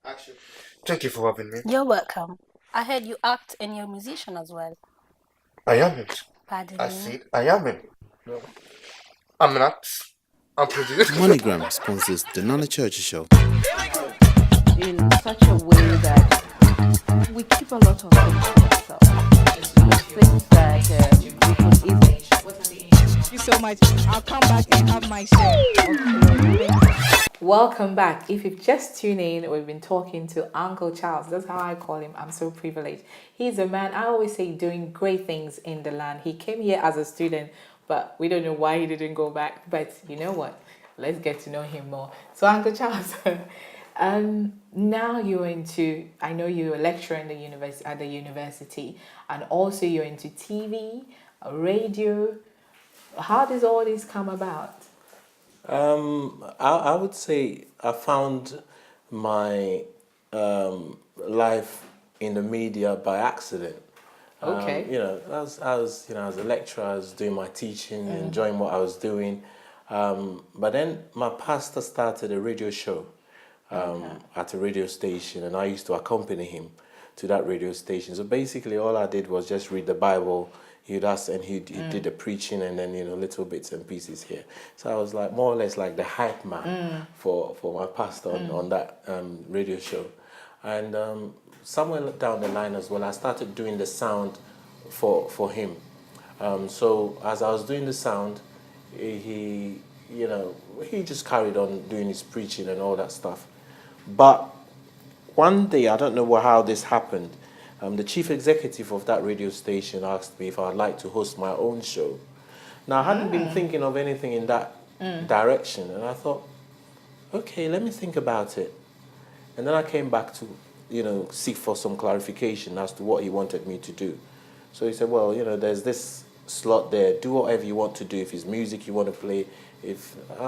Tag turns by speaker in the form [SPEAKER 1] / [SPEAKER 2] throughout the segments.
[SPEAKER 1] Action. Thank you for having me.
[SPEAKER 2] You're welcome. I heard you act and you're a musician as well.
[SPEAKER 1] I haven't.
[SPEAKER 2] Pardon
[SPEAKER 1] I
[SPEAKER 2] me.
[SPEAKER 1] said I haven't. No. I'm not. I'm produced.
[SPEAKER 3] MoneyGram sponsors the TheNanaChurcherShow.
[SPEAKER 4] In such a way that we keep a lot of things to ourselves. Things that we could easily.
[SPEAKER 5] Thank you so much. I'll come back and have my share.
[SPEAKER 6] Welcome back. If you've just tuned in, we've been talking to Uncle Charles. That's how I call him. I'm so privileged. He's a man, I always say, doing great things in the land. He came here as a student, but we don't know why he didn't go back. But you know what? Let's get to know him more. So, Uncle Charles, now you're into, I know you're a lecturer in the at the university, and also you're into TV, radio. How does all this come about?
[SPEAKER 7] I would say I found my life in the media by accident.
[SPEAKER 6] Okay.
[SPEAKER 7] I was as a lecturer, I was doing my teaching, enjoying what I was doing. But then my pastor started a radio show at a radio station, and I used to accompany him to that radio station. So basically, all I did was just read the Bible. He'd ask, and he did the preaching, and then little bits and pieces here. So I was like more or less like the hype man for my pastor on that radio show, and somewhere down the line as well, I started doing the sound for him. So as I was doing the sound, he just carried on doing his preaching and all that stuff. But one day, I don't know how this happened. The chief executive of that radio station asked me if I'd like to host my own show. Now, I hadn't been thinking of anything in that direction, and I thought, okay, let me think about it. And then I came back to, seek for some clarification as to what he wanted me to do. So he said, well, there's this slot there. Do whatever you want to do. If it's music you want to play. I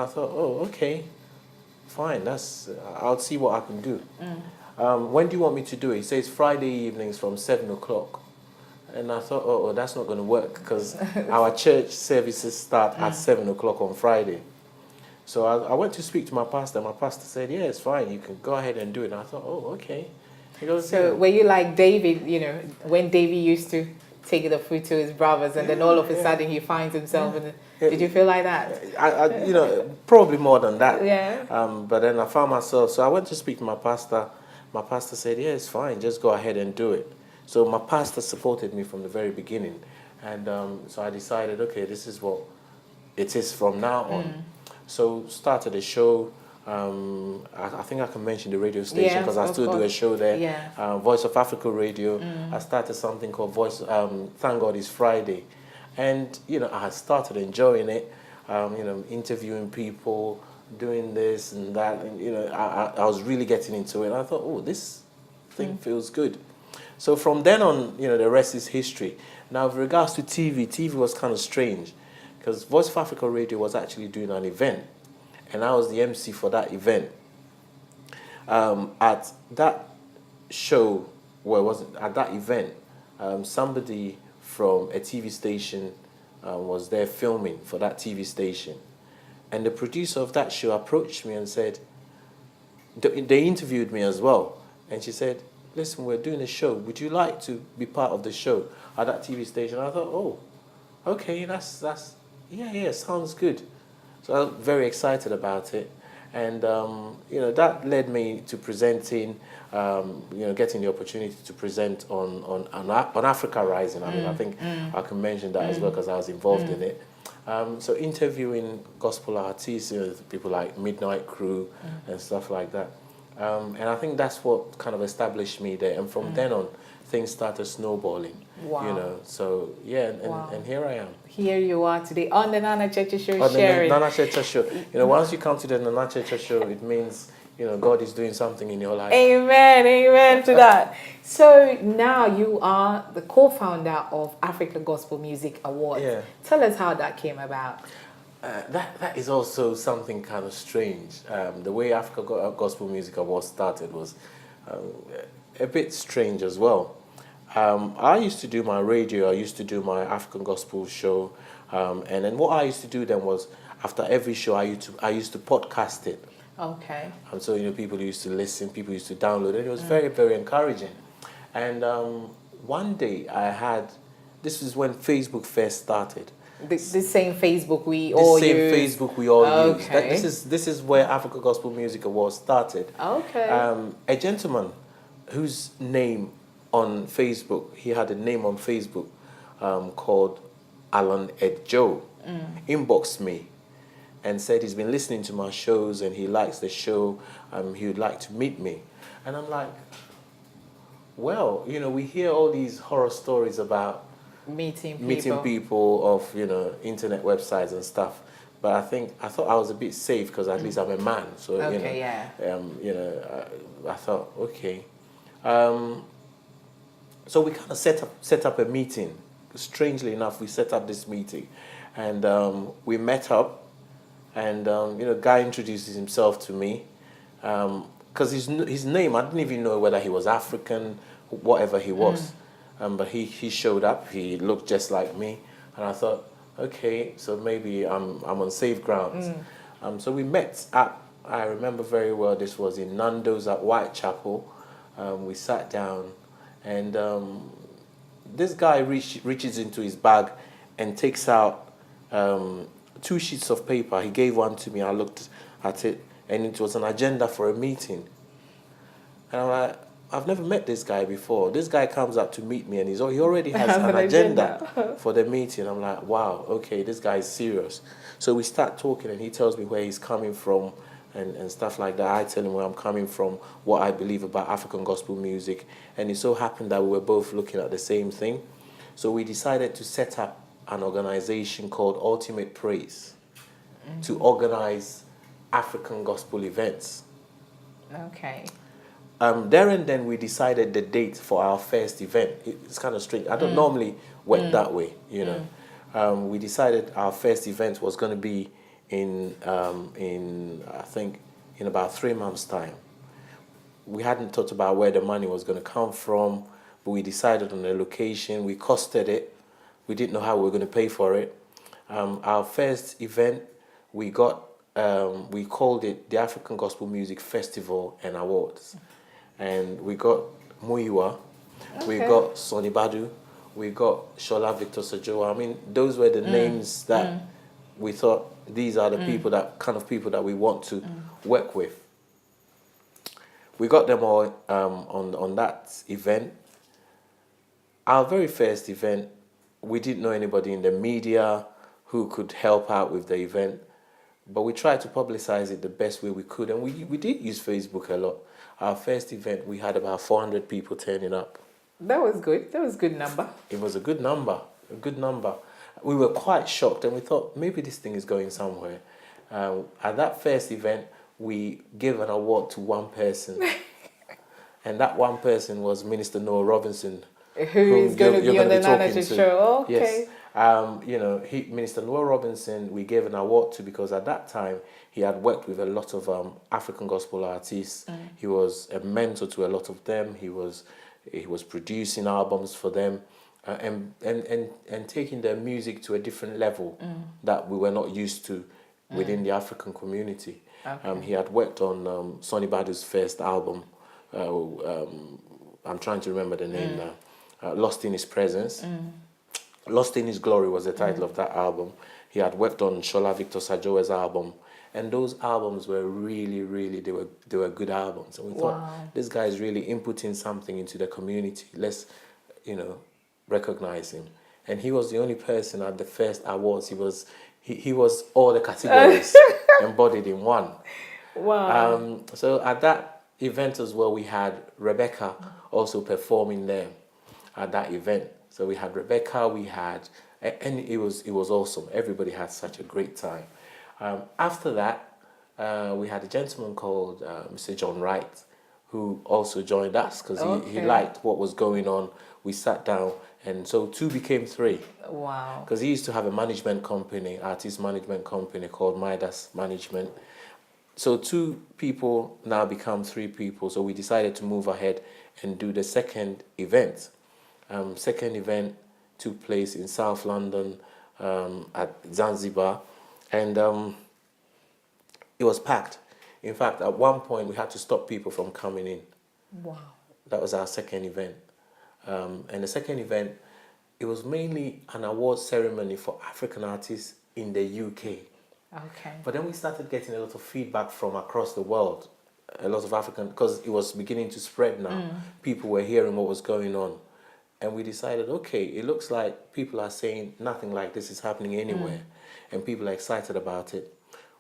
[SPEAKER 7] thought, oh, okay, fine. I'll see what I can do. When do you want me to do it? He says Friday evenings from 7 o'clock. And I thought, oh, that's not going to work because our church services start at 7 o'clock on Friday. So I went to speak to my pastor. My pastor said, yeah, it's fine. You can go ahead and do it. And I thought, oh, okay. He goes,
[SPEAKER 6] So were you like David, when David used to take the food to his brothers and then all of a sudden he finds himself in did you feel like that?
[SPEAKER 7] Probably more than that.
[SPEAKER 6] Yeah.
[SPEAKER 7] But then I found myself, so I went to speak to my pastor. My pastor said, yeah, it's fine, just go ahead and do it. So my pastor supported me from the very beginning. And so I decided, okay, this is what it is from now on. So started a show. I think I can mention the radio station because I still do a show there.
[SPEAKER 6] Yeah.
[SPEAKER 7] Voice of Africa Radio. I started something called Thank God It's Friday. And, I had started enjoying it, interviewing people, doing this and that. And, I was really getting into it. And I thought, oh, this thing feels good. So from then on, the rest is history. Now, with regards to TV was kind of strange because Voice of Africa Radio was actually doing an event. And I was the MC for that event. At that show, at that event, somebody from a TV station was there filming for that TV station. And the producer of that show approached me and said, they interviewed me as well. And she said, listen, we're doing a show. Would you like to be part of the show at that TV station? I thought, oh, okay, that's sounds good. So I was very excited about it. And, that led me to presenting, getting the opportunity to present on Africa Rising. I think I can mention that as well because I was involved in it. So interviewing gospel artists, people like Midnight Crew and stuff like that. And I think that's what kind of established me there. And from then on, things started snowballing.
[SPEAKER 6] Wow.
[SPEAKER 7] So yeah, and here I am.
[SPEAKER 6] Here you are today on the TheNanaChurcherShow
[SPEAKER 7] On the
[SPEAKER 6] sharing.
[SPEAKER 7] TheNanaChurcherShow. Once you come to the TheNanaChurcherShow, it means, God is doing something in your life.
[SPEAKER 6] Amen to that. So now you are the co-founder of Africa Gospel Music Awards.
[SPEAKER 7] Yeah.
[SPEAKER 6] Tell us how that came about.
[SPEAKER 7] That is also something kind of strange. The way Africa Gospel Music Awards started was a bit strange as well. I used to do my radio, I used to do my African Gospel show, and then what I used to do then was, after every show, I used to podcast it
[SPEAKER 6] Okay.
[SPEAKER 7] So, people used to listen, people used to download it. It was very, very encouraging. And one day this was when Facebook first started.
[SPEAKER 6] The same Facebook we
[SPEAKER 7] This
[SPEAKER 6] all
[SPEAKER 7] same
[SPEAKER 6] use.
[SPEAKER 7] Facebook we all use.
[SPEAKER 6] Okay.
[SPEAKER 7] This is where Africa Gospel Music Awards started.
[SPEAKER 6] Okay.
[SPEAKER 7] A gentleman whose name on Facebook, he had a name on Facebook called Alan Edjo, inboxed me and said he's been listening to my shows and he likes the show. He would like to meet me. And I'm like, well, we hear all these horror stories about
[SPEAKER 6] meeting
[SPEAKER 7] people of internet websites and stuff, but I thought I was a bit safe because at least I'm a man, so
[SPEAKER 6] Okay,
[SPEAKER 7] I thought okay, so we kind of set up a meeting. Strangely enough, we set up this meeting, and we met up, and guy introduces himself to me, because his name, I didn't even know whether he was African, whatever he was. But he showed up. He looked just like me, and I thought, okay, so maybe I'm on safe grounds. So we met at, I remember very well, this was in Nando's at Whitechapel. We sat down, and this guy reaches into his bag and takes out 2 sheets of paper. He gave one to me. I looked at it, and it was an agenda for a meeting. And I'm like, I've never met this guy before. This guy comes up to meet me, and he already has an agenda for the meeting. I'm like, wow, okay, this guy is serious. So we start talking, and he tells me where he's coming from and stuff like that. I tell him where I'm coming from, what I believe about African gospel music. And it so happened that we were both looking at the same thing. So we decided to set up an organization called Ultimate Praise to organize African gospel events.
[SPEAKER 6] Okay.
[SPEAKER 7] There and then we decided the date for our first event. It's kind of strange. I don't normally work that way, We decided our first event was going to be in I think in about 3 months' time. We hadn't thought about where the money was going to come from, but we decided on the location. We costed it. We didn't know how we were going to pay for it. Our first event, we called it the African Gospel Music Festival and Awards. And we got Muyiwa, we got Sonny Badu, we got Shola Victor Sajoa. I mean, those were the names that we thought these are the people that we want to work with. We got them all on that event. Our very first event, we didn't know anybody in the media who could help out with the event, but we tried to publicize it the best way we could, and we did use Facebook a lot. Our first event, we had about 400 people turning up.
[SPEAKER 6] That was good. That was a good number.
[SPEAKER 7] It was a good number, We were quite shocked, and we thought, maybe this thing is going somewhere. At that first event, we gave an award to one person, and that one person was Minister Noah Robinson,
[SPEAKER 6] who is going to be on the TheNanaChurcherShow. Okay.
[SPEAKER 7] Yes. Minister Noah Robinson, we gave an award to because at that time he had worked with a lot of African gospel artists. He was a mentor to a lot of them. He was producing albums for them, and taking their music to a different level that we were not used to within the African community. Okay. He had worked on Sonny Badu's first album. I'm trying to remember the name now. Lost in His Presence. Lost in His Glory was the title of that album. He had worked on Shola Victor Sajoa's album, and those albums were really, really, they were good albums. And we thought, this guy is really inputting something into the community. Let's, recognize him. And he was the only person at the first awards. He was all the categories embodied in one.
[SPEAKER 6] Wow.
[SPEAKER 7] So at that event as well, we had Rebecca also performing there at that event. So we had Rebecca, and it was awesome. Everybody had such a great time. After that, we had a gentleman called Mr. John Wright, who also joined us because he liked what was going on. We sat down, and so 2 became 3.
[SPEAKER 6] Wow.
[SPEAKER 7] Because he used to have a management company, artist management company called Midas Management. So 2 people now become 3 people. So we decided to move ahead and do the second event. Second event took place in South London at Zanzibar, and it was packed. In fact, at one point, we had to stop people from coming in.
[SPEAKER 6] Wow.
[SPEAKER 7] That was our second event. And the second event, it was mainly an award ceremony for African artists in the UK.
[SPEAKER 6] Okay.
[SPEAKER 7] But then we started getting a lot of feedback from across the world. A lot of African, because it was beginning to spread now. People were hearing what was going on. And we decided, okay, it looks like people are saying nothing like this is happening anywhere. And people are excited about it.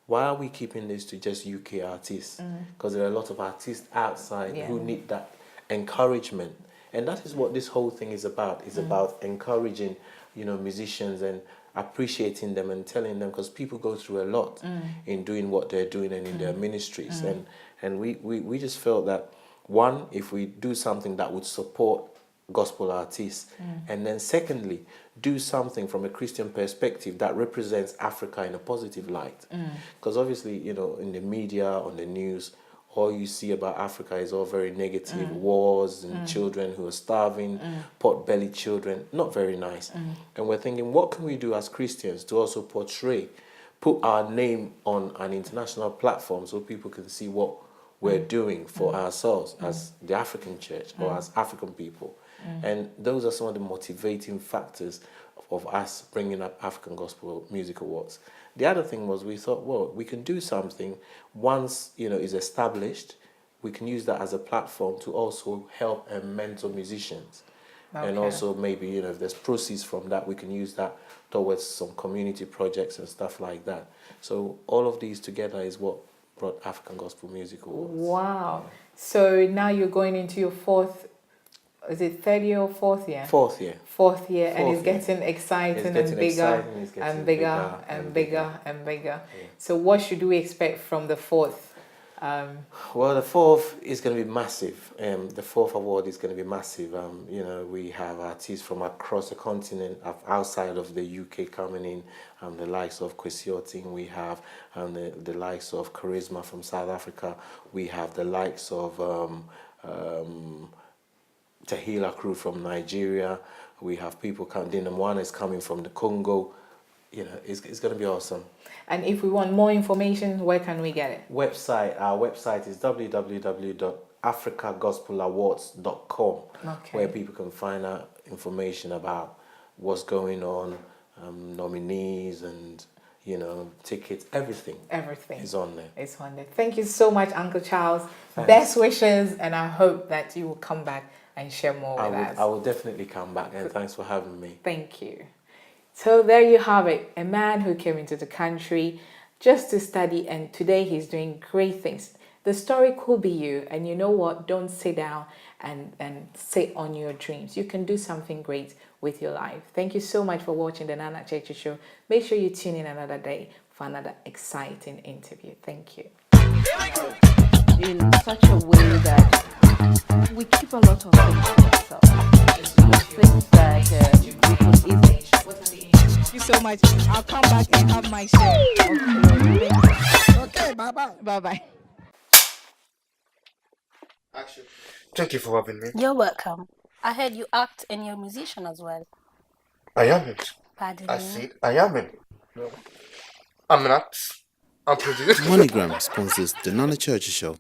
[SPEAKER 7] Why are we keeping this to just UK artists? Because there are a lot of artists outside who need that encouragement. And that is what this whole thing is about. It's about encouraging, musicians and appreciating them and telling them, because people go through a lot in doing what they're doing and in their ministries. And we just felt that, one, if we do something that would support gospel artists, and then secondly, do something from a Christian perspective that represents Africa in a positive light. Because obviously, in the media, on the news, all you see about Africa is all very negative, wars and children who are starving, pot-bellied children, not very nice. And we're thinking, what can we do as Christians to also put our name on an international platform so people can see what we're doing for ourselves as the African church or as African people. And those are some of the motivating factors of us bringing up African Gospel Music Awards. The other thing was we thought, well, we can do something once, is established. We can use that as a platform to also help and mentor musicians. And also maybe, if there's proceeds from that, we can use that towards some community projects and stuff like that. So all of these together is what brought African Gospel Music Awards.
[SPEAKER 6] Wow. So now you're going into your is it third year or fourth year?
[SPEAKER 7] Fourth year.
[SPEAKER 6] Fourth year, and it's
[SPEAKER 7] year.
[SPEAKER 6] getting exciting
[SPEAKER 7] It's
[SPEAKER 6] and
[SPEAKER 7] getting
[SPEAKER 6] bigger
[SPEAKER 7] exciting, it's getting
[SPEAKER 6] and bigger
[SPEAKER 7] bigger
[SPEAKER 6] and
[SPEAKER 7] and
[SPEAKER 6] bigger
[SPEAKER 7] bigger.
[SPEAKER 6] and bigger. So what should we expect from the fourth?
[SPEAKER 7] Well, the fourth is going to be massive. The fourth award is going to be massive. We have artists from across the continent, outside of the UK coming in. The likes of Kwesi Oting. We have the likes of Charisma from South Africa. We have the likes of Tahila crew from Nigeria. We have people coming. Dinamwana is coming from the Congo. It's going to be awesome.
[SPEAKER 6] And if we want more information, where can we get it?
[SPEAKER 7] Our website is www.africagospellawards.com, where people can find out information about what's going on, nominees and tickets, everything.
[SPEAKER 6] Everything
[SPEAKER 7] is on there.
[SPEAKER 6] It's on there. Thank you so much, Uncle Charles.
[SPEAKER 7] Thanks.
[SPEAKER 6] Best wishes, and I hope that you will come back and share more with us.
[SPEAKER 7] I will definitely come back, and thanks for having me.
[SPEAKER 6] Thank you. So there you have it, a man who came into the country just to study, and today he's doing great things. The story could be you, and you know what? Don't sit down and sit on your dreams. You can do something great with your life. Thank you so much for watching the Nana Churcher Show. Make sure you tune in another day for another exciting interview. Thank you.
[SPEAKER 4] In such a way that we keep a lot of things to ourselves. Things that we could easily.
[SPEAKER 5] Thank you so much. I'll come back and have my share.
[SPEAKER 1] Okay, bye-bye.
[SPEAKER 5] Bye-bye.
[SPEAKER 1] Action. Thank you for having me.
[SPEAKER 2] You're welcome. I heard you act and you're a musician as well.
[SPEAKER 1] I am.
[SPEAKER 2] Pardon
[SPEAKER 1] I
[SPEAKER 2] me.
[SPEAKER 1] said I am. I'm not. I'm producing.
[SPEAKER 3] MoneyGram sponsors The NanaChurcherShow.